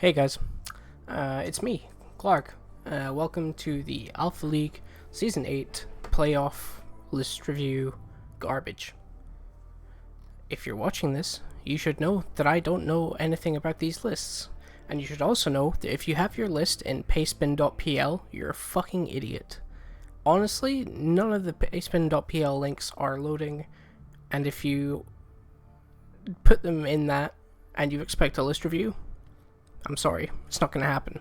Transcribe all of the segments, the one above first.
Hey guys, it's me, Clark. Welcome to the Alpha League Season 8 Playoff List Review Garbage. If you're watching this, you should know that I don't know anything about these lists. And you should also know that if you have your list in pastebin.pl, you're a fucking idiot. Honestly, none of the pastebin.pl links are loading, and if you put them in that and you expect a list review, I'm sorry, it's not going to happen.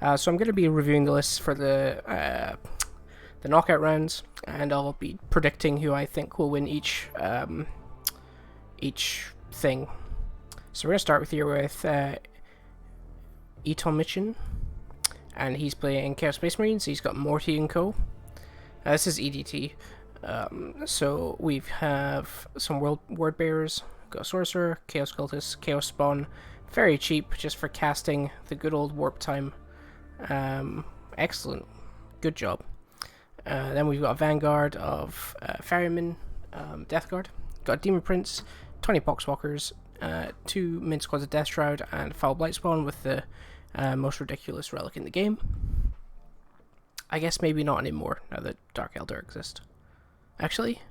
So I'm going to be reviewing the lists for the knockout rounds, and I'll be predicting who I think will win each thing. So we're going to start with Eton Michin, and he's playing Chaos Space Marines. He's got Morty and Co. This is EDT. So we have some word bearers. Got Sorcerer, Chaos Cultist, Chaos Spawn. Very cheap, just for casting the good old warp time. Excellent. Good job. Then we've got a Vanguard of Ferryman, Death Guard. Got Demon Prince, 20 Poxwalkers, 2 Min Squads of Death Shroud, and Foul Blight Spawn with the most ridiculous relic in the game. I guess maybe not anymore, now that Dark Eldar exist. Actually,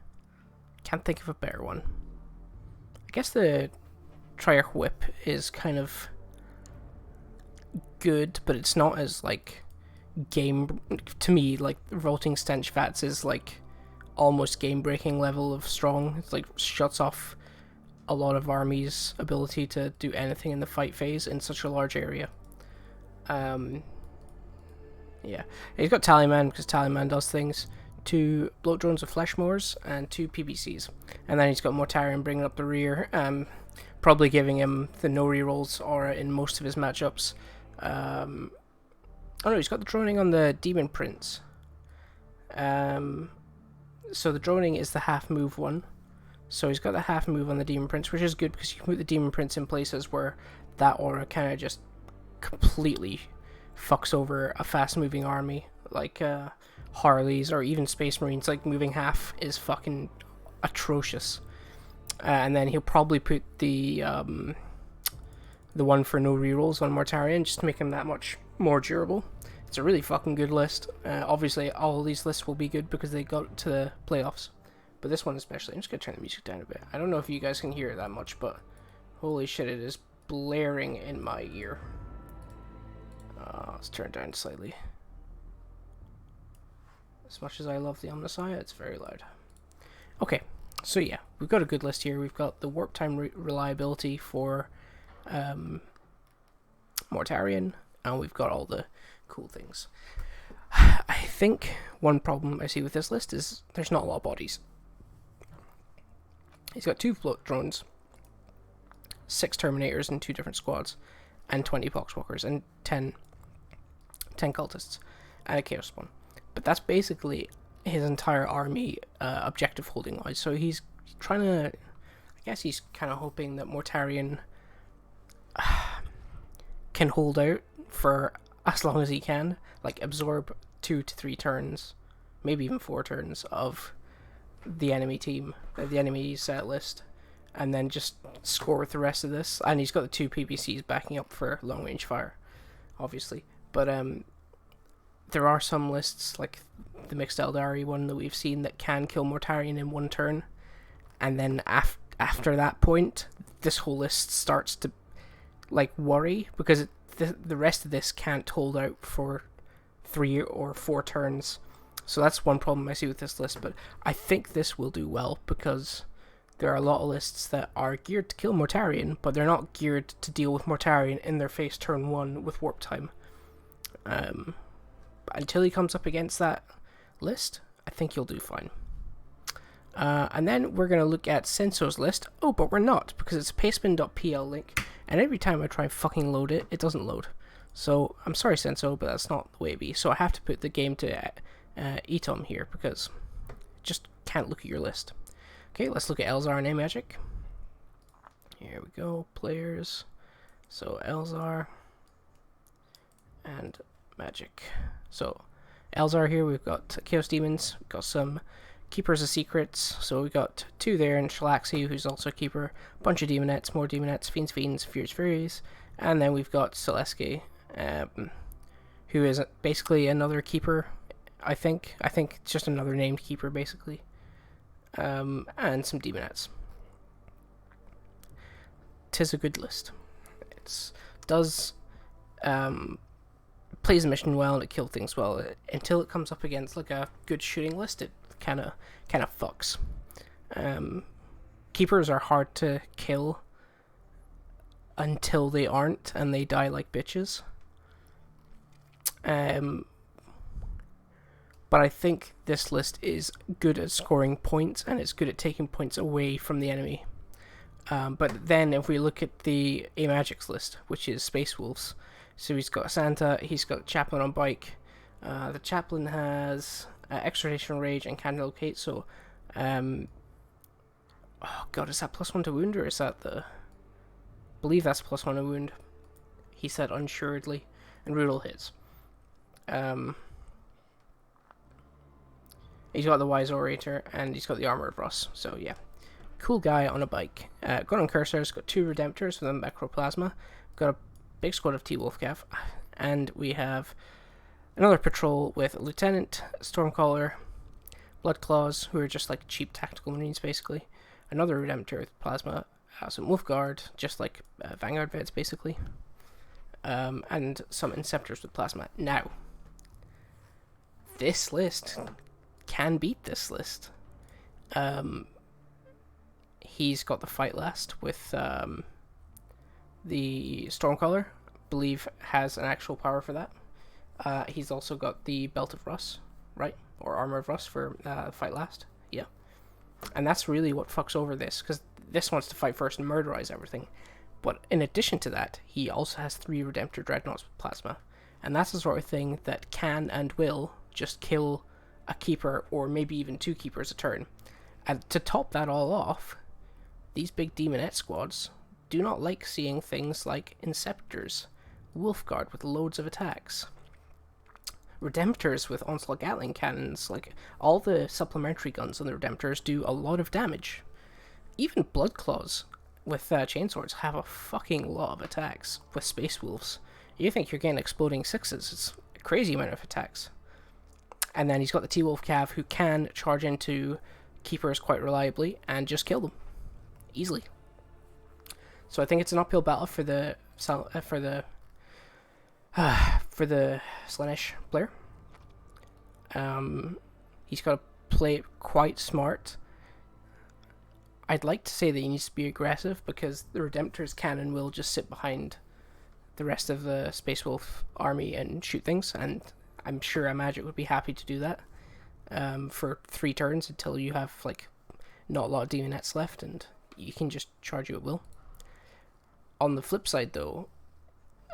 can't think of a better one. I guess the Triarch Whip is kind of good, but it's not as, like, game... To me, like, Revolting Stench Vats is, like, almost game-breaking level of strong. It's, like, shuts off a lot of armies' ability to do anything in the fight phase in such a large area. Yeah. He's got Tallyman, because Tallyman does things. 2 Bloat Drones of Fleshmores, and 2 PBCs. And then he's got Mortarion bringing up the rear, probably giving him the no rerolls aura in most of his matchups. Oh no, he's got the droning on the Demon Prince. So the droning is the half move one. So he's got the half move on the Demon Prince, which is good because you can put the Demon Prince in places where that aura kind of just completely fucks over a fast moving army, like Harleys or even Space Marines. Like, moving half is fucking atrocious. And then he'll probably put the one for no rerolls on Mortarion just to make him that much more durable. It's a really fucking good list. Obviously, all these lists will be good because they got to the playoffs. But this one especially. I'm just going to turn the music down a bit. I don't know if you guys can hear it that much, but holy shit, it is blaring in my ear. Let's turn it down slightly. As much as I love the Omnissiah, it's very loud. Okay. So yeah, we've got a good list here. We've got the warp time reliability for Mortarion, and we've got all the cool things. I think one problem I see with this list is there's not a lot of bodies. He's got 2 float drones, 6 Terminators in 2 different squads, and 20 Poxwalkers, and 10 cultists, and a Chaos Spawn. But that's basically his entire army objective holding wise. So he's trying to, I guess he's kind of hoping that Mortarion can hold out for as long as he can, like absorb 2 to 3 turns, maybe even 4 turns of the enemy team, the enemy set list, and then just score with the rest of this. And he's got the 2 PPCs backing up for long range fire, obviously. But there are some lists, like the Mixed Eldari one that we've seen, that can kill Mortarion in 1 turn, and then after that point, this whole list starts to, like, worry, because the rest of this can't hold out for 3 or 4 turns. So that's one problem I see with this list, but I think this will do well, because there are a lot of lists that are geared to kill Mortarion, but they're not geared to deal with Mortarion in their face turn 1 with warp time. Until he comes up against that list, I think he'll do fine. And then we're going to look at Senso's list. Oh, but we're not, because it's a pastebin.pl link, and every time I try and fucking load it, it doesn't load. So, I'm sorry, Senso, but that's not the way it be. So I have to put the game to Etom here, because I just can't look at your list. Okay, let's look at Elzar and A-Magic. Here we go, players. So, Elzar and Magic. So, Elzar here, we've got Chaos Demons, we've got some Keepers of Secrets, so we got 2 there, and Shalaxi, who's also a keeper, bunch of Demonettes, more Demonettes, Fiends, Furies, Furies, and then we've got Celeski, who is basically another keeper, I think just another named keeper, basically, and some Demonettes. 'Tis a good list. It's does plays the mission well and it kills things well until it comes up against like a good shooting list. It kind of fucks. Keepers are hard to kill until they aren't, and they die like bitches. But I think this list is good at scoring points, and it's good at taking points away from the enemy. But then if we look at the A-Magic's list, which is Space Wolves, so he's got Santa, he's got Chaplain on bike. The Chaplain has Exhortation Rage and Can Locate, so oh god, is that +1 to wound, or is that the... I believe that's +1 to wound. He said unsuredly, and Rudel hits. He's got the Wise Orator, and he's got the Armor of Rust, so yeah. Cool guy on a bike. Got on Cursors, got 2 Redemptors with a Necroplasma, got a big squad of T-Wolf Cav, and we have another patrol with a Lieutenant, Stormcaller, Bloodclaws, who are just like cheap tactical marines basically, another Redemptor with Plasma, some Wolfguard, just like Vanguard Vets basically, and some Inceptors with Plasma. Now, this list can beat this list. He's got the Fight Last with the Stormcaller, believe has an actual power for that. He's also got the Belt of Rust, right? Or Armor of Rust for Fight Last. Yeah. And that's really what fucks over this, because this wants to fight first and murderize everything. But in addition to that, he also has 3 Redemptor Dreadnoughts with Plasma. And that's the sort of thing that can and will just kill a keeper, or maybe even 2 keepers a turn. And to top that all off, these big Demonette squads do not like seeing things like Inceptors, Wolfguard with loads of attacks, Redemptors with Onslaught Gatling cannons. Like, all the supplementary guns on the Redemptors do a lot of damage. Even Bloodclaws with chainswords have a fucking lot of attacks with Space Wolves. You think you're getting exploding 6s, it's a crazy amount of attacks. And then he's got the T-Wolf Cav, who can charge into keepers quite reliably and just kill them easily. So I think it's an uphill battle for the Slaanesh player. He's got to play it quite smart. I'd like to say that he needs to be aggressive, because the Redemptor's cannon will just sit behind the rest of the Space Wolf army and shoot things, and I'm sure A-Magic would be happy to do that for 3 turns until you have like not a lot of Demonettes left and you can just charge you at will. On the flip side though,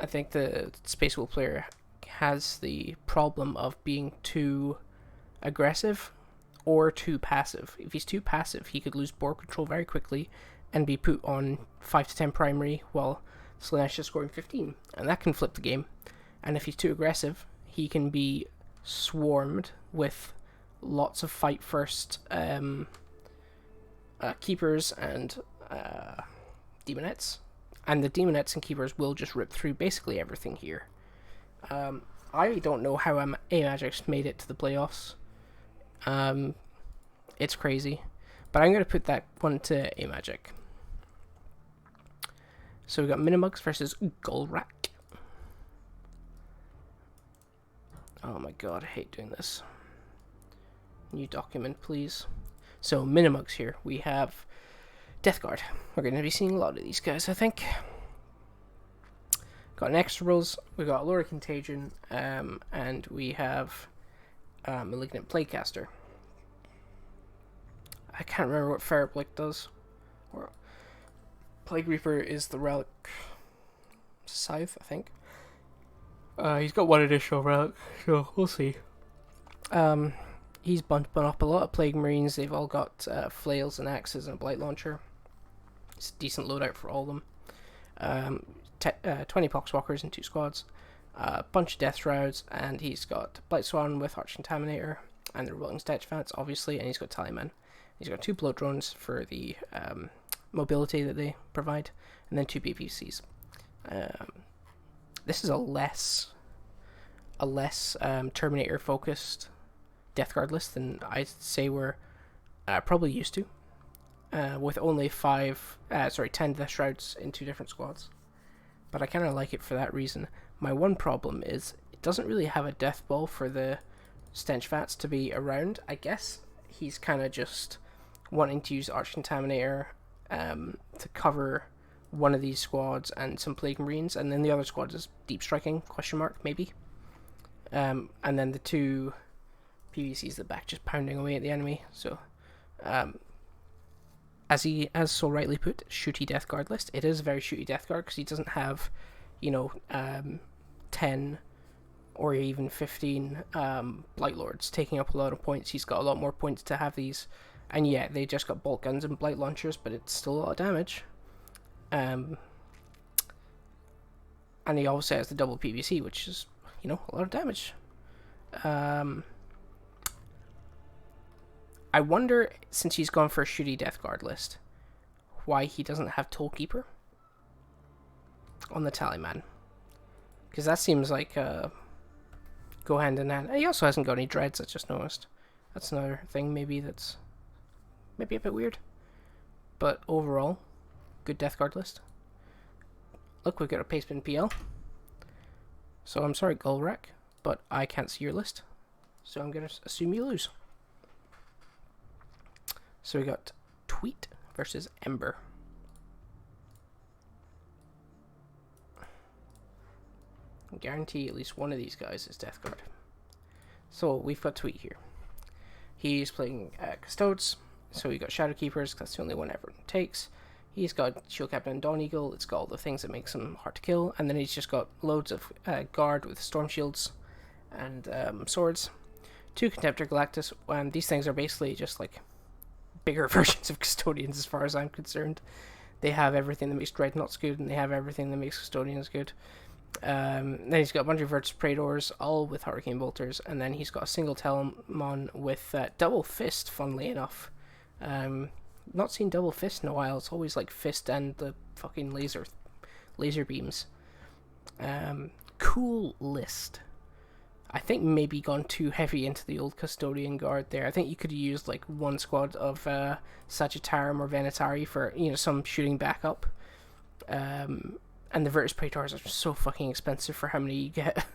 I think the Space Wolf player has the problem of being too aggressive or too passive. If he's too passive, he could lose board control very quickly and be put on 5 to 10 primary while Slaanesh is scoring 15, and that can flip the game. And if he's too aggressive, he can be swarmed with lots of fight first keepers and Demonettes, and the Demonettes and keepers will just rip through basically everything here. I don't know how A-Magic's made it to the playoffs. It's crazy, but I'm going to put that one to A-Magic. So we got Minimugs versus Golrak. Oh my god, I hate doing this. New document, please. So, Minimugs here. We have Death Guard. We're going to be seeing a lot of these guys, I think. Got an extra rules. We got Allura Contagion, and we have Malignant Plaguecaster. I can't remember what Ferroblick does. Or Plague Reaper is the relic scythe, I think. He's got 1 additional relic, so we'll see. He's bumping up a lot of Plague Marines. They've all got flails and axes and a Blight Launcher. It's a decent loadout for all of them. 20 Poxwalkers in 2 squads. A bunch of Death Shrouds, and he's got Blight Swan with Arch Contaminator. and the Revolting Stench Vats, obviously, and he's got Tallyman. He's got 2 bloat drones for the mobility that they provide, and then 2 PPCs. This is a less Terminator focused Death Guard list than I'd say we're probably used to, with only 10 Death Shrouds in 2 different squads. But I kind of like it for that reason. My one problem is it doesn't really have a death ball for the Stench Vats to be around. I guess he's kind of just wanting to use Arch Contaminator to cover one of these squads and some Plague Marines, and then the other squad is Deep Striking, ? Maybe. And then the 2 PVCs at the back just pounding away at the enemy. So, as he has so rightly put, shooty Death Guard list. It is a very shooty Death Guard because he doesn't have, 10 or even 15 Blight Lords taking up a lot of points. He's got a lot more points to have these. And yeah, they just got bolt guns and blight launchers, but it's still a lot of damage. And he also has the double PVC, which is, a lot of damage. I wonder, since he's gone for a shooty Death Guard list, why he doesn't have Tollkeeper on the Tallyman. Because that seems like go hand in hand. He also hasn't got any dreads, I just noticed. That's another thing maybe that's maybe a bit weird. But overall, good Death Guard list. Look, we've got a Pastebin PL. So I'm sorry, Golrak, but I can't see your list. So I'm going to assume you lose. So we got Tweet versus Ember. I guarantee at least one of these guys is Death Guard. So we've got Tweet here. He's playing Custodes. So we got Shadow Keepers, that's the only one everyone takes. He's got Shield Captain and Dawn Eagle. It's got all the things that makes him hard to kill. And then he's just got loads of Guard with Storm Shields and swords. 2 Contemptor Galactus. And these things are basically just like bigger versions of Custodians as far as I'm concerned. They have everything that makes Dreadnoughts good, and they have everything that makes Custodians good. Then he's got a bunch of Virtus Praetors, all with Hurricane Bolters. And then he's got a single Telemon with Double Fist, funnily enough. Not seen Double Fist in a while. It's always like Fist and the fucking laser beams. Cool list. I think maybe gone too heavy into the old Custodian Guard there. I think you could have used like one squad of Sagittarium or Venatari for some shooting backup. And the Virtus Praetors are so fucking expensive for how many you get.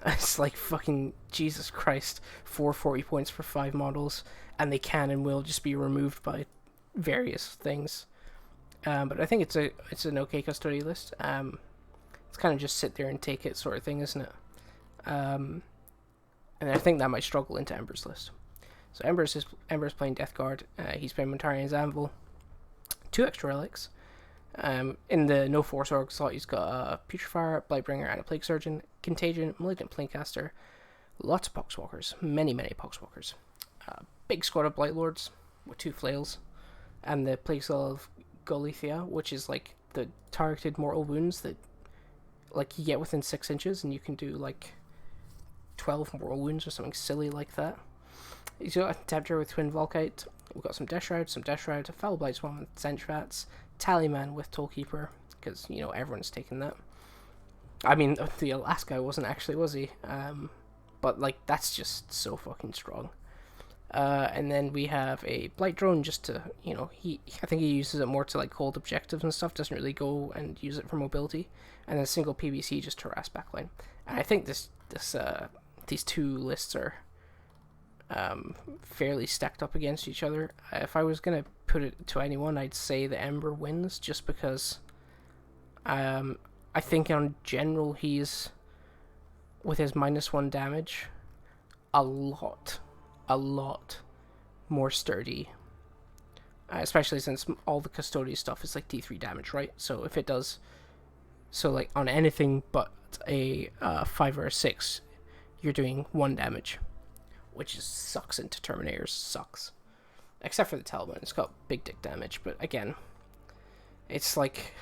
It's like fucking Jesus Christ, 440 points for 5 models, and they can and will just be removed by various things. But I think it's an okay Custodian list. It's kind of just sit there and take it sort of thing, isn't it? And I think that might struggle into Ember's list. So Ember's playing Death Guard. He's playing Mortarian's Anvil. 2 extra relics. In the no Force Org slot, he's got a Putrefier, Blightbringer, and a Plague Surgeon, Contagion, Malignant Planecaster, lots of Poxwalkers, many Poxwalkers. Big squad of Blight Lords with 2 flails, and the Plague Cell of Golethia, which is like the targeted mortal wounds that like you get within 6 inches, and you can do like 12 mortal wounds or something silly like that. He's got a Contemptor with Twin Volkite. We've got some Death Shrouds, a Foul Blight Swarm with Stench Vats, Tallyman with Tollkeeper, because everyone's taking that. I mean, the last guy wasn't actually, was he? But like that's just so fucking strong. And then we have a Blight Drone just to, I think he uses it more to like hold objectives and stuff, doesn't really go and use it for mobility. And then a single PVC just to harass backline. And I think these 2 lists are fairly stacked up against each other. If I was going to put it to anyone, I'd say the Ember wins, just because I think on general he's, with his -1 damage, a lot more sturdy. Especially since all the Custodian stuff is like D3 damage, right? So if it does, like on anything but a 5 or a 6, you're doing 1 damage, which just sucks into Terminators, sucks. Except for the Talbot, it's got big dick damage, but again, it's like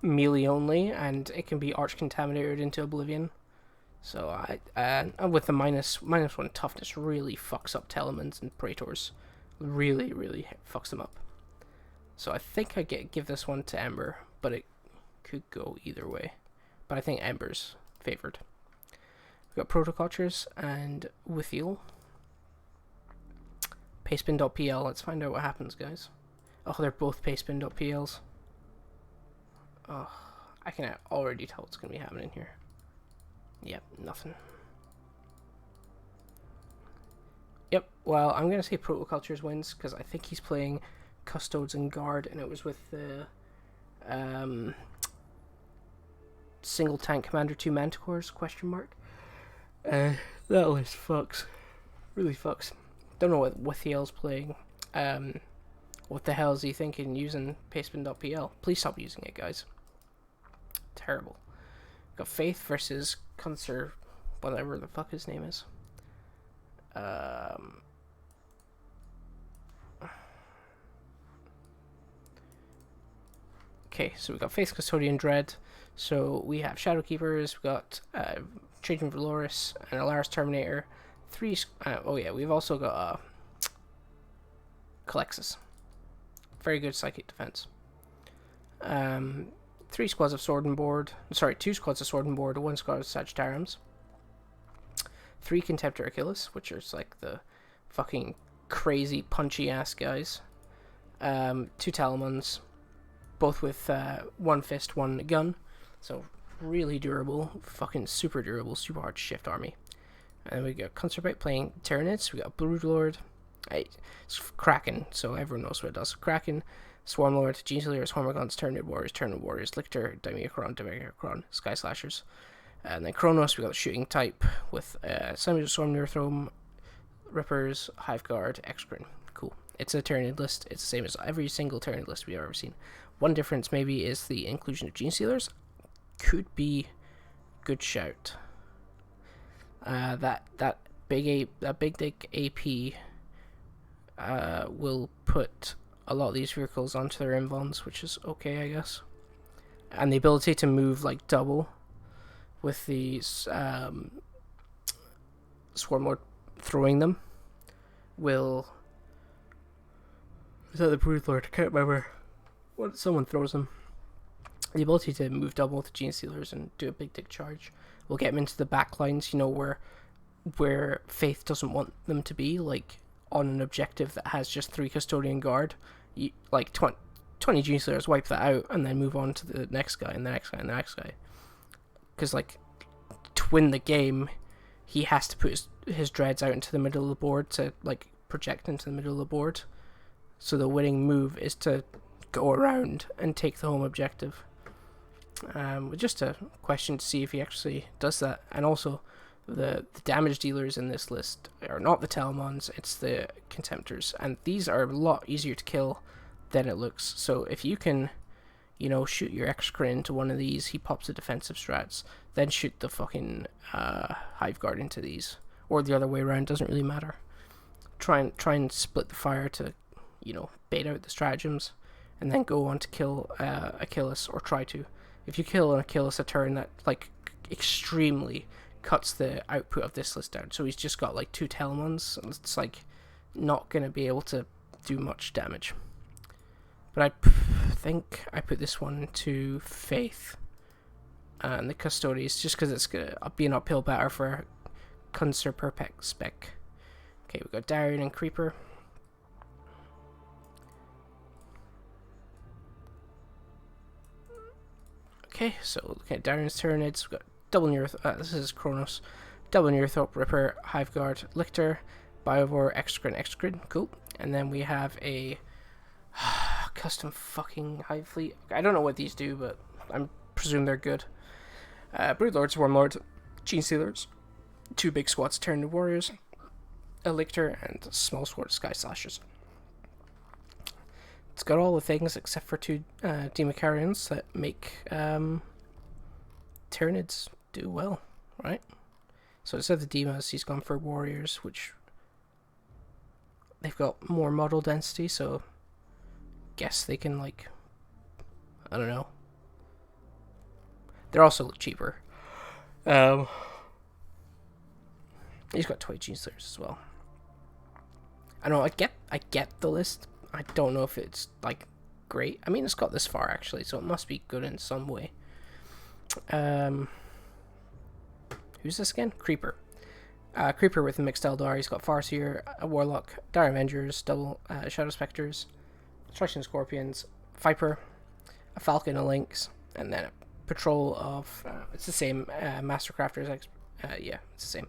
melee only, and it can be arch contaminated into oblivion. So with the minus 1 toughness really fucks up Telemans and Praetors. Really fucks them up. So I think I give this one to Ember, but it could go either way. But I think Ember's favored. We've got Protocultures and Withiel. Pastebin.pl. Let's find out what happens, guys. Oh, they're both Pastebin.pls. Oh, I can already tell what's going to be happening here. Yep, nothing. Yep, well, I'm going to say Protocultures wins, because I think he's playing Custodes and Guard, and it was with the single tank commander 2 Manticores, question mark. That list fucks. Really fucks. Don't know what Withiel's playing. What the hell is he thinking using Pastebin.pl? Please stop using it, guys. Terrible. Got Faith versus Kunser, whatever the fuck his name is. Okay, so we got Faith, Custodian, Dread. So we have Shadowkeepers, we got Trajan Valoris, and Alaris Terminator. We've also got Calexis. Very good psychic defense. 3 squads of Sword and Board. Sorry, 2 squads of Sword and Board, 1 squad of Sagittariums. 3 Contemptor Achilles, which are like the fucking crazy punchy ass guys. 2 Talamons, both with 1 fist, 1 gun. So really durable, fucking super durable, super hard to shift army. And we got Concerbite playing Tyranids. We got Broodlord. It's Kraken, so everyone knows what it does. Kraken, Swarmlord, Genestealers, Hormagaunts, Tyranid Warriors, Lictor, Dimecron, Sky Slashers. And then Kronos, we got the Shooting type with Semi Storm, Neurothrome, Rippers, Hiveguard, Excrin. Cool. It's a Tyranid list. It's the same as every single Tyranid list we've ever seen. One difference maybe is the inclusion of Genestealers. Could be good shout. That big dick AP will put a lot of these vehicles onto their invons, which is okay, I guess. And the ability to move like double with these Swarmlord throwing them will. Is that the Broodlord? I can't remember. What someone throws them. The ability to move double with Genestealers and do a big dick charge will get them into the back lines, you know, where Faith doesn't want them to be, like on an objective that has just 3 Custodian Guard. You, like 20 Genestealers, wipe that out and then move on to the next guy and the next guy and the next guy. Because, like, to win the game, he has to put his dreads out into the middle of the board to, like, project into the middle of the board. So the winning move is to go around and take the home objective. Just a question to see if he actually does that. And also, the damage dealers in this list are not the Telemons, it's the Contemptors. And these are a lot easier to kill than it looks. So if you can, you know, shoot your Excrin into one of these, he pops the defensive strats. Then shoot the fucking Hiveguard into these. Or the other way around, doesn't really matter. Try and split the fire to, you know, bait out the stratagems. And then go on to kill Achilles, or try to. If you kill an Achilles a turn, that, like, extremely cuts the output of this list down. So he's just got, like, 2 Telemons. It's, like, not going to be able to do much damage. But I think I put this one to Faith and the Custodians, just because it's going to be an uphill batter for Kunser Perpec spec. Okay, we've got Darian and Creeper. Okay, so looking at Darian's Tyranids, we've got double Neurothrop, this is Kronos, double Neurothrop, Ripper, Hiveguard, Lictor, Biovore, Excrin, cool. And then we have a custom fucking Hive Fleet. I don't know what these do, but I presume they're good. Broodlord, Swarmlord, Genestealers, 2 big squads of Tyranid Warriors, a Lictor, and a small squad of Sky Slashers. It's got all the things except for 2 Democarians that make Tyranids do well, right? So instead of the Demas, he's gone for Warriors, which they've got more model density, so guess they can, like, I don't know. They're also cheaper. He's got toy Genestealers as well. I know, I get the list. I don't know if it's, like, great. I mean, it's got this far, actually, so it must be good in some way. Who's this again? Creeper. Creeper with a mixed Eldar. He's got Farseer, a Warlock, Dire Avengers, double Shadow Spectres, Destruction Scorpions, Viper, a Falcon, a Lynx, and then a patrol of... it's the same. Mastercrafters. Yeah, it's the same.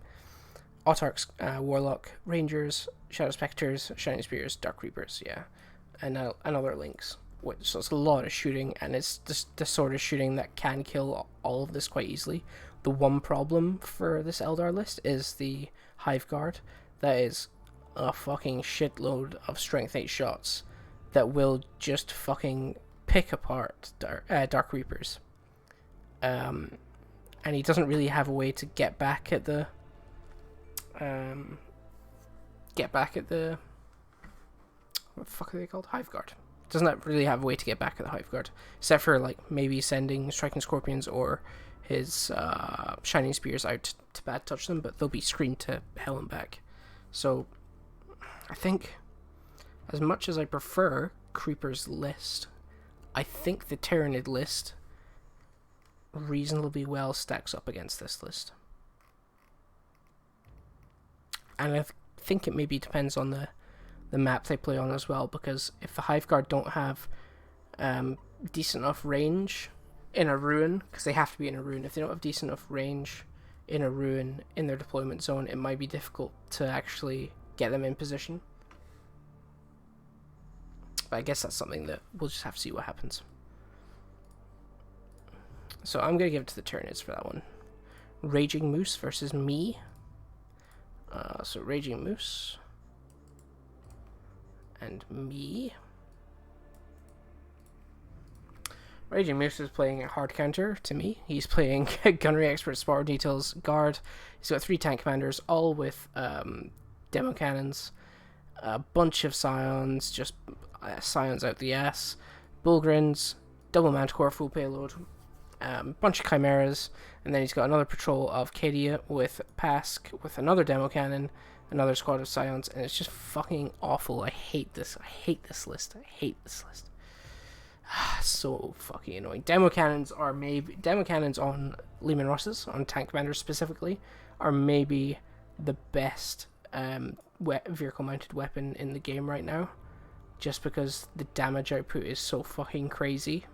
Autarchs, Warlock, Rangers, Shadow Spectres, Shining Spears, Dark Reapers, yeah. And another Lynx. So it's a lot of shooting, and it's just the sort of shooting that can kill all of this quite easily. The one problem for this Eldar list is the Hive Guard. That is a fucking shitload of strength 8 shots that will just fucking pick apart Dark Reapers. And he doesn't really have a way to get back at the... what the fuck are they called? Hive Guard. Doesn't really have a way to get back at the Hive Guard, except for like maybe sending Striking Scorpions or his Shining Spears out to bad touch them, but they'll be screened to hell and back. So I think, as much as I prefer Creeper's list, I think the Tyranid list reasonably well stacks up against this list. And I think it maybe depends on the map they play on as well, because if the Hive Guard don't have decent enough range in a ruin, because they have to be in a ruin, if they don't have decent enough range in a ruin in their deployment zone, it might be difficult to actually get them in position. But I guess that's something that we'll just have to see what happens. So I'm going to give it to the Tyranids for that one. Raging Moose versus me. So Raging Moose and me. Raging Moose is playing a hard counter to me. He's playing Gunnery Expert, Spar Details, Guard. He's got 3 tank commanders, all with demo cannons, a bunch of Scions, just Scions out the ass, Bullgrins, double Manticore, full payload, bunch of Chimeras, and then he's got another patrol of Cadia with Pask, with another demo cannon, another squad of Scions, and it's just fucking awful. I hate this. I hate this list. I hate this list. So fucking annoying. Demo cannons on Leman Russes, on tank commanders specifically, are maybe the best vehicle mounted weapon in the game right now, just because the damage output is so fucking crazy.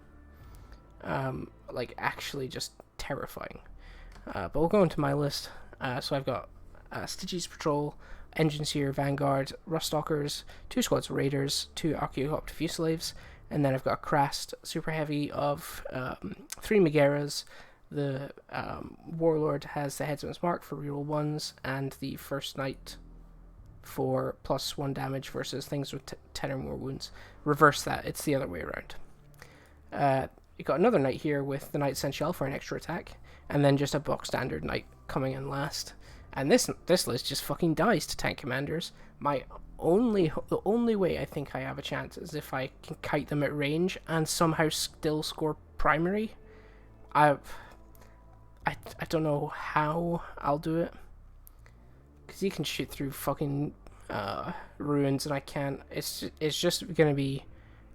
Like actually just terrifying. But we'll go into my list. So I've got Stygies Patrol, Engineer, Vanguard, Ruststalkers, 2 squads of Raiders, 2 Archaeocopter Fusiliers, and then I've got a Krast Super Heavy of 3 Megaeras. The Warlord has the Headsman's Mark for reroll 1s, and the First Knight for +1 damage versus things with 10 or more wounds. Reverse that, it's the other way around. You got another Knight here with the Knight Essential for an extra attack, and then just a box standard Knight coming in last. And this list just fucking dies to tank commanders. The only way I think I have a chance is if I can kite them at range and somehow still score primary. I don't know how I'll do it, because he can shoot through fucking ruins and I can't. It's just gonna be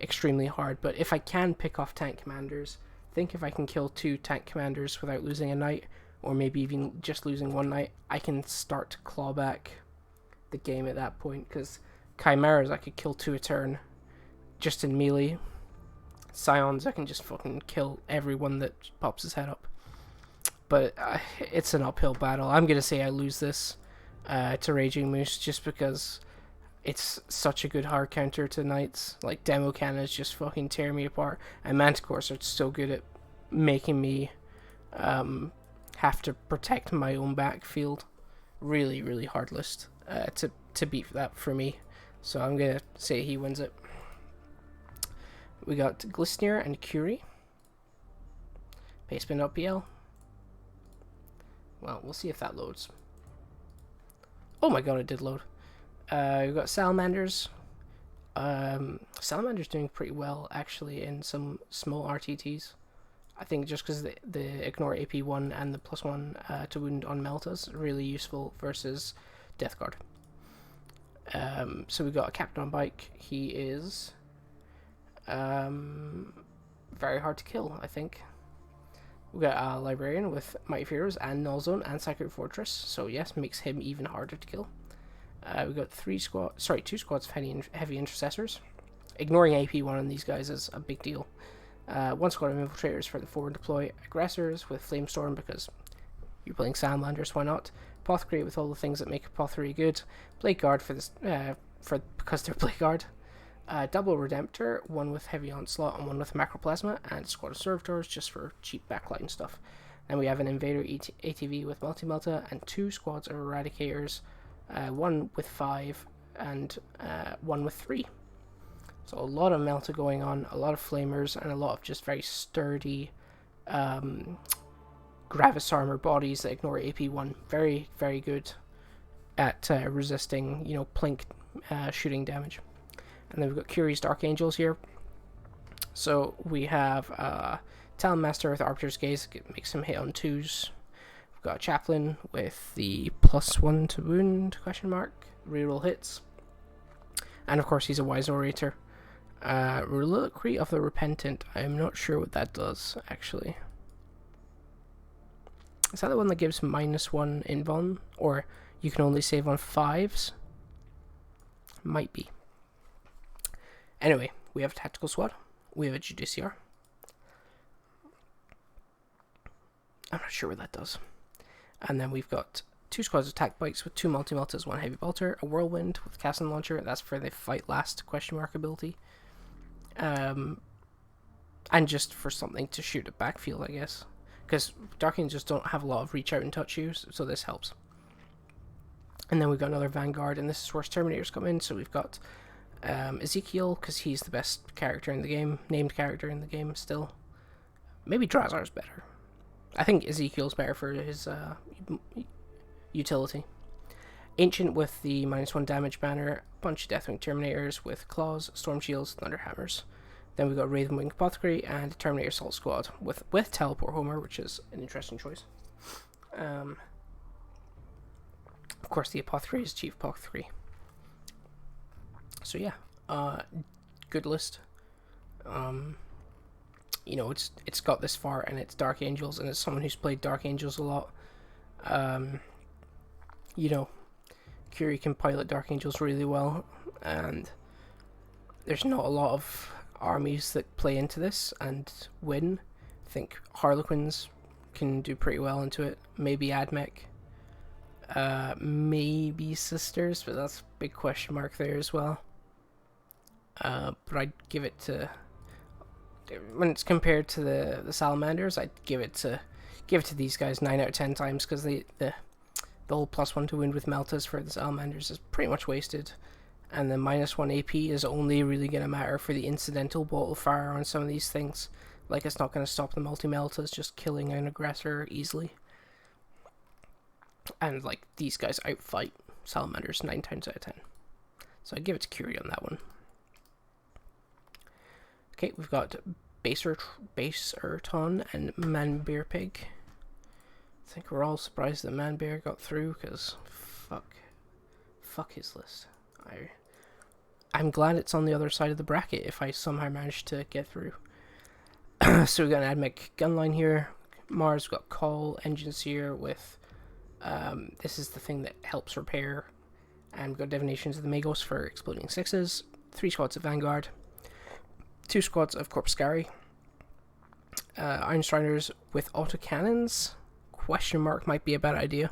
extremely hard. But if I can pick off tank commanders, I think if I can kill 2 tank commanders without losing a knight, or maybe even just losing 1 knight, I can start to claw back the game at that point, because Chimeras I could kill 2 a turn just in melee. Scions I can just fucking kill everyone that pops his head up. But it's an uphill battle. I'm gonna say I lose this to Raging Moose, just because it's such a good hard counter to knights. Like, demo cannons just fucking tear me apart, and Manticores are so good at making me have to protect my own backfield. Really, really hard list to beat that for me. So I'm gonna say he wins it. We got Glistener and Curie. Pastebin PL. Well, we'll see if that loads. Oh my god, it did load. We've got Salamanders. Salamander's doing pretty well, actually, in some small RTTs. I think just because the ignore AP1 and the +1 to wound on Meltas really useful versus Death Guard. So we've got a Captain on Bike. He is very hard to kill, I think. We've got a Librarian with Mighty Fears and Null Zone and Sacred Fortress, so yes, makes him even harder to kill. We've got two squads of heavy intercessors. Ignoring AP1 on these guys is a big deal. One squad of infiltrators for the forward deploy aggressors with Flamestorm because you're playing Salamanders, why not? Apothecary with all the things that make Apothecary good. Blade Guard for this because they're Blade Guard. Double Redemptor, one with Heavy Onslaught and one with Macroplasma, and Squad of Servitors just for cheap backline stuff. Then we have an Invader ATV with Multi-Melta and two squads of Eradicators, one with 5 and one with 3. So a lot of Melta going on, a lot of Flamers, and a lot of just very sturdy Gravis Armor bodies that ignore AP1. Very, very good at resisting, plink shooting damage. And then we've got Curie's Dark Angels here. So we have Talon Master with Arbiter's Gaze, it makes him hit on 2s. We've got a Chaplain with the +1 to wound, ? Reroll hits. And of course he's a Wise Orator. Reliquary of the Repentant, I'm not sure what that does, actually. Is that the one that gives -1 invuln? Or you can only save on 5s? Might be. Anyway, we have a Tactical Squad. We have a Judiciar. I'm not sure what that does. And then we've got 2 squads of attack bikes with 2 multi-meltas, 1 heavy bolter, a whirlwind with Castle Launcher. That's for the fight last ? Ability. And just for something to shoot at backfield, I guess. Because Dark Angels don't have a lot of reach out and touch use, so this helps. And then we've got another Vanguard, and this is where Terminators come in. So we've got Ezekiel, because he's the best character in the game, named character in the game still. Maybe Drazar's better. I think Ezekiel's better for his utility. Ancient with the -1 damage banner, bunch of Deathwing Terminators with Claws, Storm Shields, Thunderhammers. Then we've got Ravenwing Apothecary and Terminator Assault Squad with Teleport Homer, which is an interesting choice. Of course, the Apothecary is Chief Apothecary. So yeah, good list. It's got this far, and it's Dark Angels, and it's someone who's played Dark Angels a lot. Curie can pilot Dark Angels really well, and there's not a lot of armies that play into this and win. I think Harlequins can do pretty well into it. Maybe Admech. Maybe Sisters, but that's a big question mark there as well. But I'd give it to, when it's compared to the Salamanders, I'd give it to these guys 9 out of 10 times, because the whole +1 to wound with Meltas for the Salamanders is pretty much wasted, and the -1 AP is only really going to matter for the incidental bolt of fire on some of these things. Like, it's not going to stop the multi-Meltas just killing an aggressor easily. And, these guys outfight Salamanders 9 times out of 10. So I'd give it to Curie on that one. Okay, we've got Baserton and Manbearpig. I think we're all surprised that Manbear got through, because fuck his list. I'm glad it's on the other side of the bracket if I somehow managed to get through. So we got an Admech Gunline here. Mars, we've got Call, Engine Seer with this is the thing that helps repair, and we've got Divinations of the Magos for exploding 6s, 3 squads of Vanguard, 2 squads of Corpuscari, Iron Striders with autocannons. ? Might be a bad idea.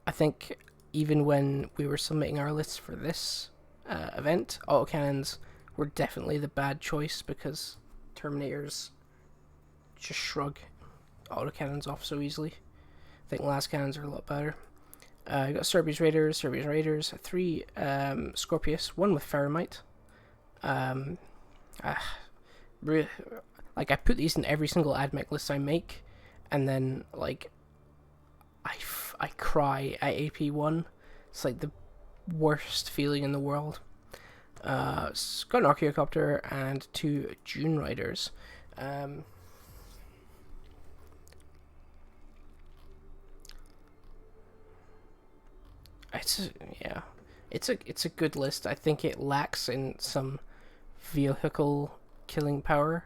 I think even when we were submitting our lists for this event, autocannons were definitely the bad choice, because Terminators just shrug autocannons off so easily. I think las cannons are a lot better. You got Serbia's Raiders, 3 Scorpius, 1 with Ferromite. I put these in every single Admech list I make, and then I cry at AP1. It's the worst feeling in the world. Got an Archaeocopter and 2 June Riders. Yeah, it's a good list. I think it lacks in some vehicle killing power,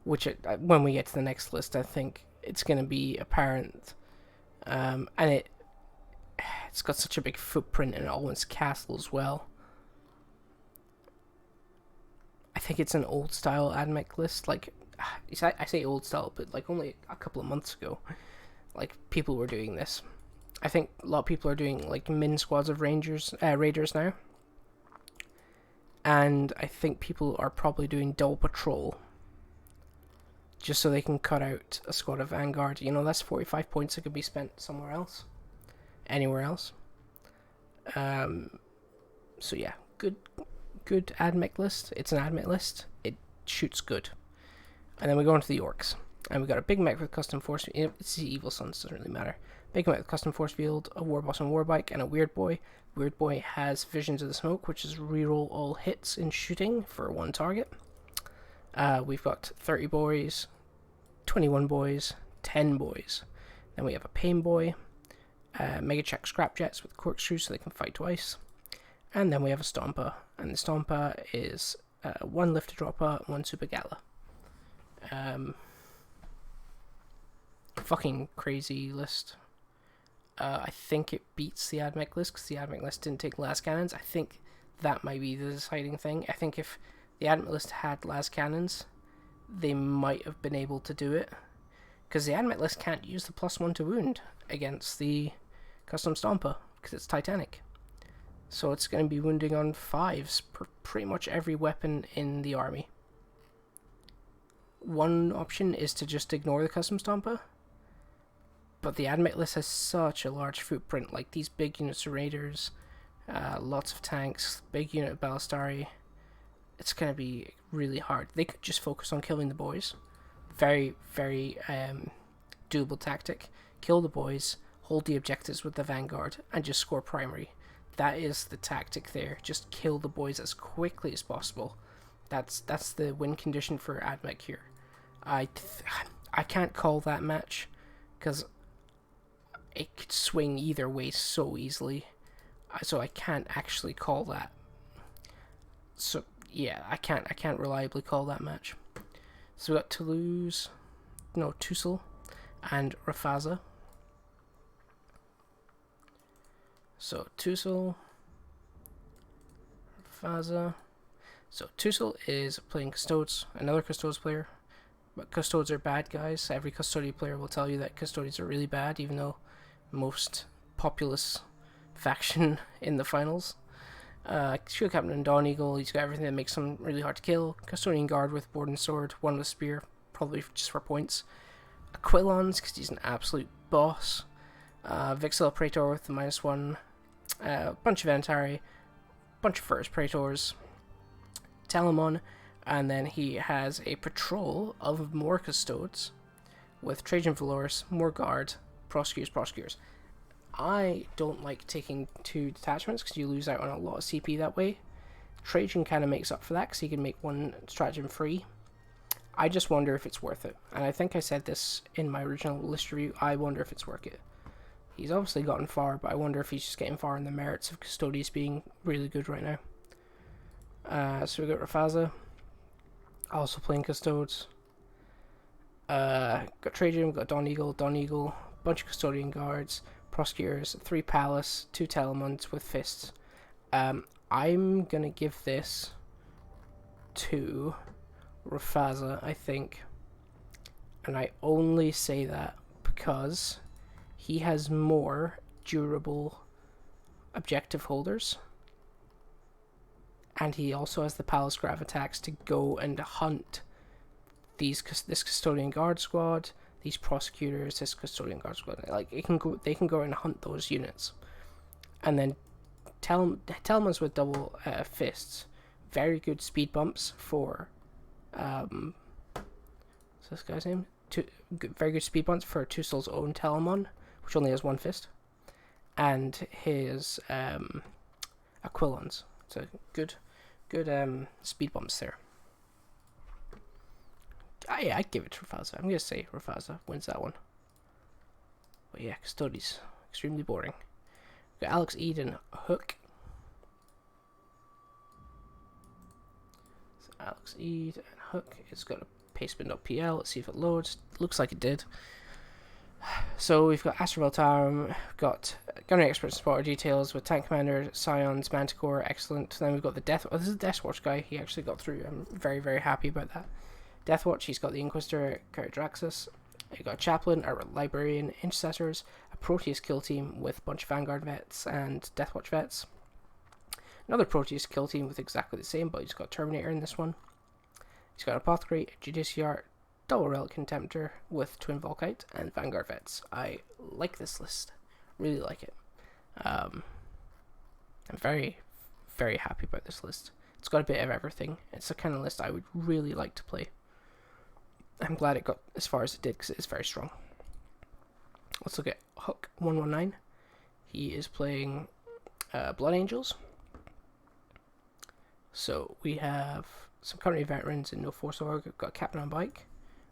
which when we get to the next list, I think it's going to be apparent. And it's got such a big footprint in Alwyn's castle as well. I think it's an old style AdMech list. Like, I say old style, but like only a couple of months ago, like people were doing this. I think a lot of people are doing like min squads of raiders now, and I think people are probably doing double patrol, just so they can cut out a squad of Vanguard. You know, that's 45 points that could be spent somewhere else, anywhere else. So yeah, good AdMech list. It's an AdMech list. It shoots good. And then we go into the orcs. And we got a big mech with custom force. It's the Evil Sons, doesn't really matter. Big mech with custom force field, a Warboss and Warbike, and a Weird Boy. Weird Boy has Visions of the Smoke, which is reroll all hits in shooting for one target. We've got 30 boys, 21 boys, 10 boys. Then we have a Pain Boy, Mega Check Scrapjets with corkscrews so they can fight twice. And then we have a Stomper, and the Stomper is 1 Lifter Dropper, 1 Super Gala. Fucking crazy list. I think it beats the AdMech list because the AdMech list didn't take las cannons. I think that might be the deciding thing. I think if the AdMech list had las cannons, they might have been able to do it, because the AdMech list can't use the +1 to wound against the custom Stomper because it's Titanic. So it's going to be wounding on 5s for pretty much every weapon in the army. One option is to just ignore the custom Stomper, but the AdMech list has such a large footprint, like these big units of raiders, lots of tanks, big unit of Ballistari. It's going to be really hard. They could just focus on killing the boys. Very, very doable tactic. Kill the boys, hold the objectives with the Vanguard, and just score primary. That is the tactic there. Just kill the boys as quickly as possible. That's the win condition for AdMech here. I can't call that match because it could swing either way so easily. So I can't actually call that. So yeah, I can't reliably call that match. So we got Tussle and Rafaza. So Tussle, Rafaza. So Tussle is playing Custodes, another Custodes player. But Custodes are bad guys. Every Custodia player will tell you that Custodians are really bad, even though most populous faction in the finals. Shield Captain and Dawn Eagle, he's got everything that makes him really hard to kill. Custodian Guard with Board and Sword, 1 with Spear, probably just for points. Aquilons, because he's an absolute boss. Vixel Praetor with the -1. Bunch of Antari, bunch of First Praetors. Telamon, and then he has a patrol of more Custodes with Trajan Valorous, more Guard, Prosecutors. I don't like taking 2 detachments because you lose out on a lot of CP that way. Trajan kind of makes up for that because he can make 1 stratagem free. I just wonder if it's worth it. And I think I said this in my original list review. I wonder if it's worth it. He's obviously gotten far, but I wonder if he's just getting far in the merits of Custodes being really good right now. So we got Rafaza, also playing Custodes. Got Trajan, we got Dawn Eagle, bunch of Custodian Guards, Prosecutors, 3 Palace, 2 Telamons with Fists. I'm gonna give this to Rafaza, I think. And I only say that because he has more durable objective holders. And he also has the Palace Gravitax to go and hunt this Custodian Guard squad, these Prosecutors, this Custodian Guard squad. Like they can go and hunt those units. And then Telamons with double fists, very good speed bumps for what's this guy's name? Very good speed bumps for Tussle's own Telamon, which only has 1 fist, and his Aquilons. So good speed bumps there. Yeah, I'd give it to Rafaza. I'm gonna say Rafaza wins that one. But yeah, Custodes, extremely boring. We've got Alex Eid and Hook. So Alex Eid and Hook. It's got a pastebin.pl. Let's see if it loads. Looks like it did. So we've got Astrobel Tarum, got Gunnery Expert Spotter Details with Tank Commander, Scions, Manticore, excellent. Then we've got the Death... Oh, this is the Deathwatch guy. He actually got through. I'm very, very happy about that. Deathwatch, he's got the Inquisitor, Karadraxus. He got a Chaplain, a Librarian, Intercessors, a Proteus kill team with a bunch of Vanguard vets and Deathwatch vets. Another Proteus kill team with exactly the same, but he's got Terminator in this one. He's got Apothecary, Judiciar, Double Relic Contemptor with Twin Volkite and Vanguard vets. I like this list. Really like it. I'm very, very happy about this list. It's got a bit of everything. It's the kind of list I would really like to play. I'm glad it got as far as it did because it is very strong. Let's look at Hook 119. He is playing Blood Angels. So we have some Company Veterans and No Force Org. We've got Captain on Bike,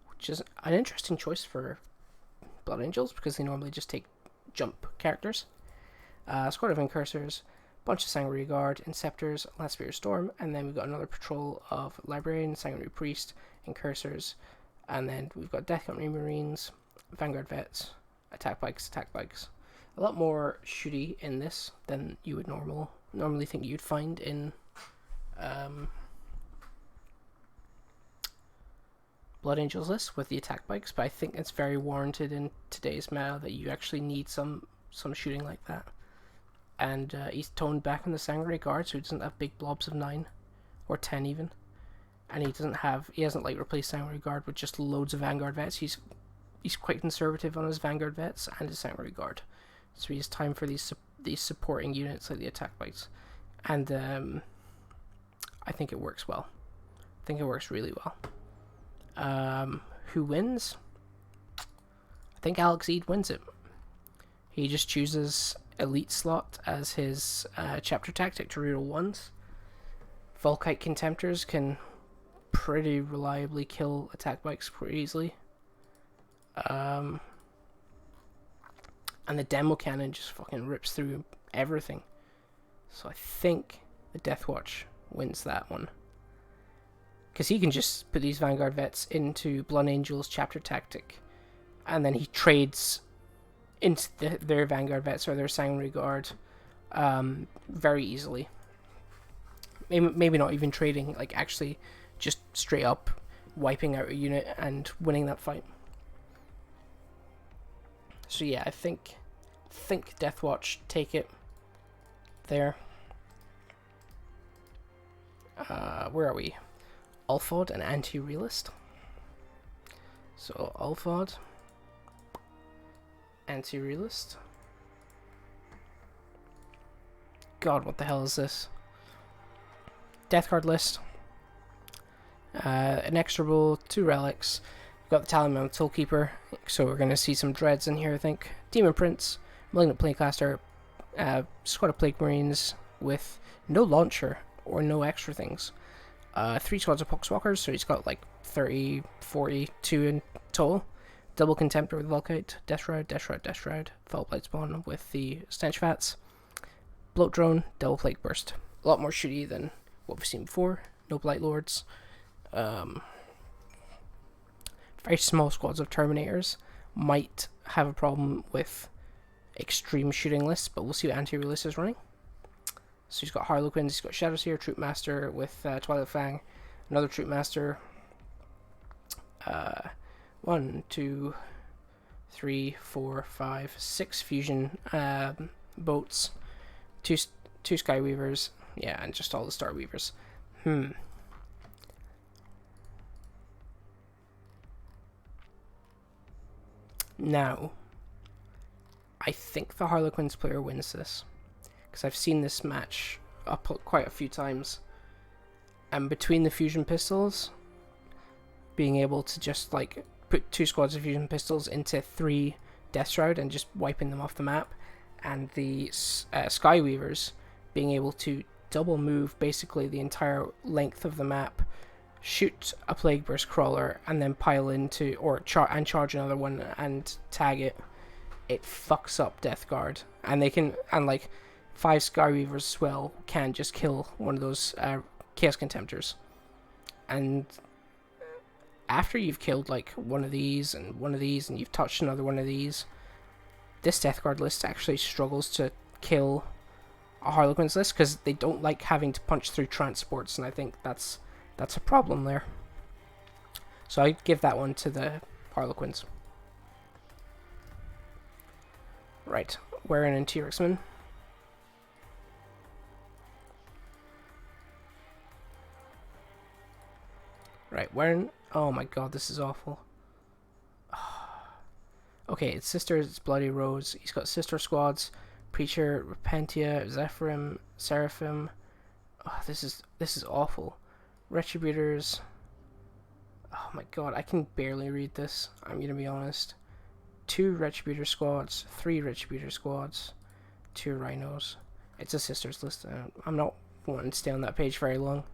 which is an interesting choice for Blood Angels because they normally just take jump characters. Squad of Incursors, bunch of Sanguinary Guard, Inceptors, Last Storm, and then we've got another patrol of Librarian, Sanguinary Priest, Incursors, and then we've got Death Company Marines, Vanguard Vets, Attack Bikes. A lot more shooty in this than you would normally think you'd find in Blood Angels list with the attack bikes, but I think it's very warranted in today's meta that you actually need some shooting like that. And he's toned back in the Sanguinary Guard, so he doesn't have big blobs of 9 or 10 even, and he hasn't like replaced Sanguinary Guard with just loads of Vanguard vets. He's quite conservative on his Vanguard vets and his Sanguinary Guard, so he has time for these supporting units like the attack bikes, and I think it works well. I think it works really well. Who wins? I think Alex Eid wins it. He just chooses Elite slot as his chapter tactic to reroll ones. Volkite Contemptors can pretty reliably kill attack bikes pretty easily. And the Demo Cannon just fucking rips through everything. So I think the Deathwatch wins that one. Because he can just put these Vanguard vets into Blood Angel's chapter tactic, and then he trades into their Vanguard vets or their Sanguinary Guard very easily. Maybe not even trading, like actually just straight up wiping out a unit and winning that fight. So yeah, I think Deathwatch take it there. Where are we? Ulfod and Anti-Realist. So Ulfod, Anti-Realist. God, what the hell is this? Death card list. Inexorable, 2 relics. We've got the Talisman Toolkeeper, so we're going to see some dreads in here, I think. Demon Prince, Malignant Plaguecaster, Squad of Plague Marines with no launcher or no extra things. 3 squads of Poxwalkers, so he's got like 30, 42 in total. Double Contemptor with Volkite, Death Shroud, Fall Blight Spawn with the Stench Vats, Bloat Drone, Double Plague Burst. A lot more shooty than what we've seen before. No Blight Lords. Very small squads of Terminators might have a problem with extreme shooting lists, but we'll see what Anti-Realist is running. So he's got Harlequins, he's got Shadowseer, Troop Master with Twilight Fang, another Troop Master, 1, 2, 3, 4, 5, 6 fusion boats, two Skyweavers, yeah, and just all the Starweavers. Now, I think the Harlequins player wins this, because I've seen this match up quite a few times, and between the fusion pistols, being able to just like put 2 squads of fusion pistols into 3 Death Shroud and just wiping them off the map, and the Skyweavers being able to double move basically the entire length of the map, shoot a Plague Burst Crawler, and then pile into, or charge another one and tag it. it fucks up Death Guard, and they can, and like 5 Skyweavers as well can just kill one of those Chaos Contemptors. And after you've killed like one of these and one of these, and you've touched another one of these, this Death Guard list actually struggles to kill a Harlequin's list because they don't like having to punch through transports, and I think that's a problem there. So I give that one to the Harlequins. Right, Warren and T-Rexman. Right, Warren. Oh my god, this is awful. Okay, it's Sisters, it's Bloody Rose. He's got Sister Squads, Preacher, Repentia, Zephyrim, Seraphim. Oh, this is awful. Retributors. Oh my god, I can barely read this. I'm gonna be honest. 2 Retributor squads, 3 Retributor squads, 2 Rhinos. It's a Sisters list. I'm not wanting to stay on that page very long.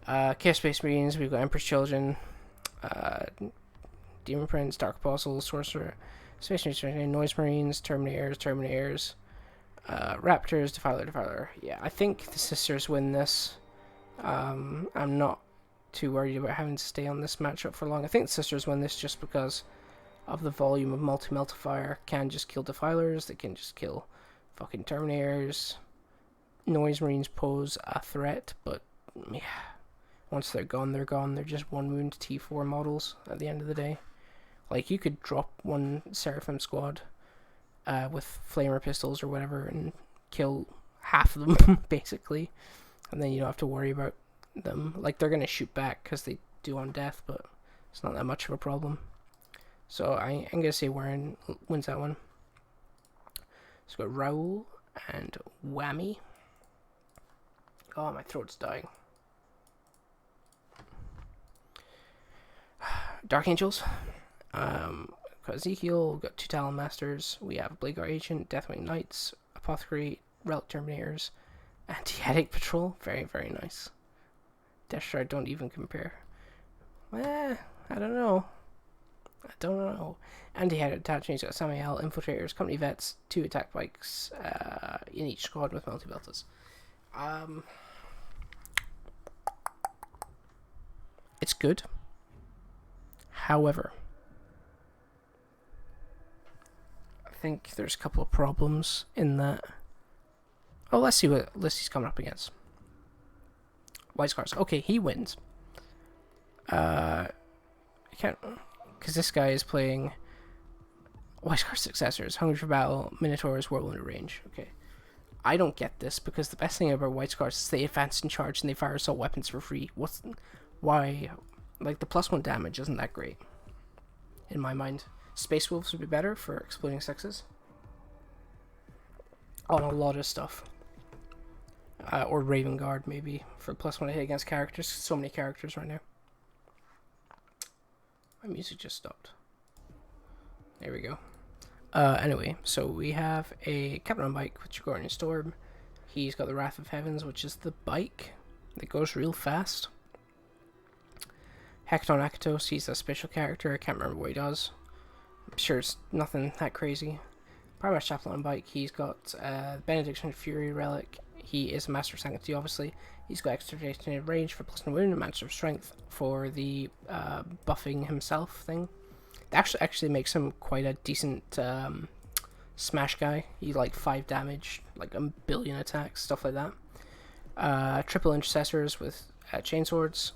Chaos Space Marines, we've got Emperor's Children, Demon Prince, Dark Apostles, Sorcerer, Space Marines, Noise Marines, Terminators, Raptors, Defiler. Yeah, I think the Sisters win this. I'm not too worried about having to stay on this matchup for long. I think the Sisters win this just because of the volume of multi-meltifier. Can just kill Defilers, they can just kill fucking Terminators. Noise Marines pose a threat, but yeah, once they're gone, they're gone. They're just 1 wound T4 models at the end of the day. Like, you could drop one Seraphim squad with flamer pistols or whatever and kill half of them, basically. And then you don't have to worry about them. Like, they're going to shoot back because they do on death, but it's not that much of a problem. So I'm going to say Warren wins that one. So we've got Raoul and Whammy. Oh, my throat's dying. Dark Angels. Got Ezekiel, we've got 2 Talon Masters, we have Blade Guard Agent, Deathwing Knights, Apothecary, Relic Terminators, Anti-Headache Patrol. Very, very nice. Death Strike don't even compare. I don't know. Anti-Headache Attachment, he's got Samael, Infiltrators, Company Vets, 2 attack bikes in each squad with multi-beltas. It's good. However, I think there's a couple of problems in that. Oh, let's see what list he's coming up against. White Scars. Okay, he wins. I can't, because this guy is playing White Scars Successors, Hungry for Battle, Minotaurs, Whirlwind Range. Okay. I don't get this because the best thing about White Scars is they advance in charge and they fire assault weapons for free. Why? Like, the +1 damage isn't that great, in my mind. Space Wolves would be better for exploding sixes on a lot of stuff. Or Raven Guard, maybe, for +1 hit against characters. So many characters right now. My music just stopped. There we go. Anyway, so we have a Captain on Bike with Jagornian Storm. He's got the Wrath of Heavens, which is the bike that goes real fast. Hecton Akatos, he's a special character. I can't remember what he does. I'm sure it's nothing that crazy. Primash Chaplain on Bike, he's got Benediction Fury Relic. He is a Master of Sanctity, obviously. He's got Extricated Range for +1 wound and Master of Strength for the buffing himself thing. That actually makes him quite a decent smash guy. He like 5 damage, like a billion attacks, stuff like that. Triple Intercessors with Chainswords.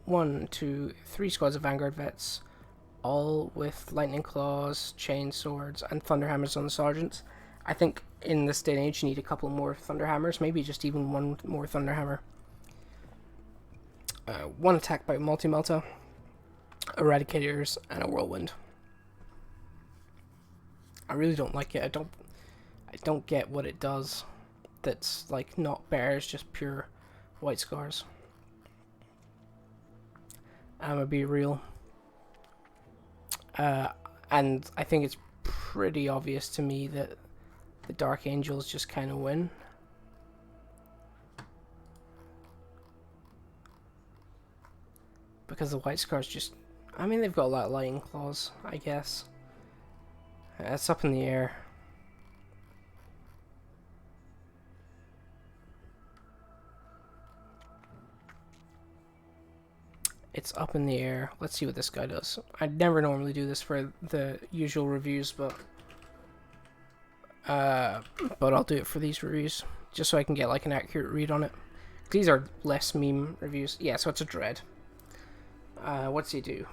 1, 2, 3 squads of Vanguard Vets, all with Lightning Claws, Chainswords, and Thunderhammers on the Sergeants. I think in this day and age you need a couple more Thunderhammers, maybe just even 1 more Thunderhammer. 1 attack by Multi-Melta, Eradicators, and a Whirlwind. I really don't like it. I don't get what it does that's like not bears, just pure White Scars. I'm gonna be real. And I think it's pretty obvious to me that the Dark Angels just kind of win. Because the White Scars just... I mean, they've got a lot of Lightning Claws, I guess. It's up in the air. It's up in the air. Let's see what this guy does. I never normally do this for the usual reviews, but I'll do it for these reviews just so I can get like an accurate read on it. These are less meme reviews. Yeah, so it's a dread. What's he do?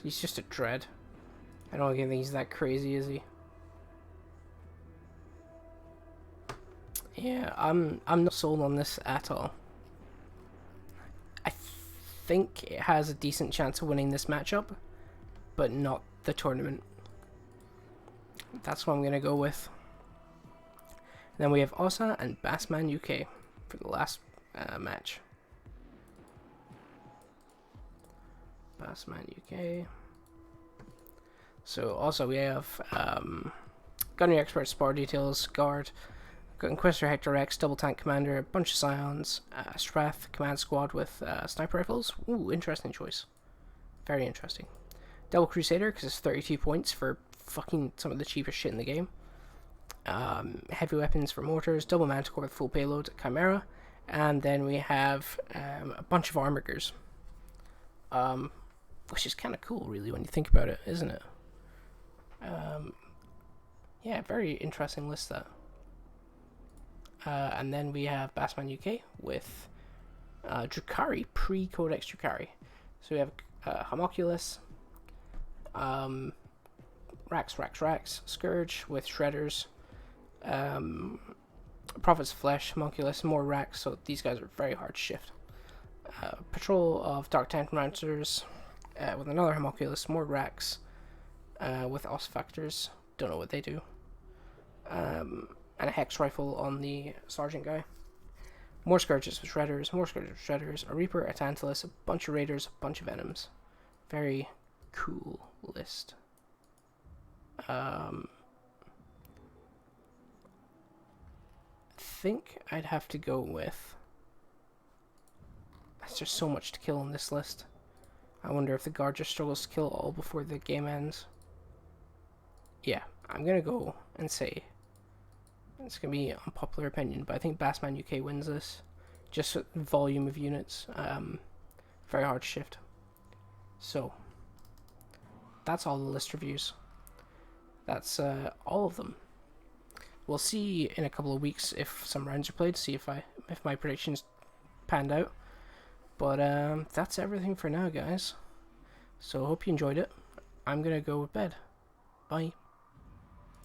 He's just a dread. I don't think he's that crazy, is he? Yeah, I'm not sold on this at all. I think it has a decent chance of winning this matchup, but not the tournament. That's what I'm gonna go with. Then we have Ossa and Bassman UK for the last match. Bassman UK. So also we have Gunnery Expert, Spar Details, Guard, Inquisitor Hector X, Double Tank Commander, a bunch of Scions, Strath Command Squad with Sniper Rifles. Ooh, interesting choice. Very interesting. Double Crusader, because it's 32 points for fucking some of the cheapest shit in the game. Heavy Weapons for Mortars, Double Manticore with full payload, Chimera, and then we have a bunch of Armigers. Which is kind of cool, really, when you think about it, isn't it? Yeah, very interesting list, that. And then we have Bassman UK with Drukhari, pre-Codex Drukhari. So we have Homunculus, Rax, Scourge with Shredders, Prophet's Flesh, Homunculus, more Rax, so these guys are very hard to shift. Patrol of Dark Technomancers with another Homunculus, more Rax with Ossifactors, don't know what they do. And a Hex Rifle on the Sergeant guy. More Scourges with Shredders, a Reaper, a Tantalus, a bunch of Raiders, a bunch of Venoms. Very cool list. I think I'd have to go with... There's just so much to kill on this list. I wonder if the guard just struggles to kill all before the game ends. Yeah, I'm gonna go and say... It's going to be unpopular opinion, but I think Bassman UK wins this. Just volume of units. Very hard to shift. So, that's all the list reviews. That's all of them. We'll see in a couple of weeks if some rounds are played, see if my predictions panned out. But that's everything for now, guys. So, hope you enjoyed it. I'm going to go to bed. Bye.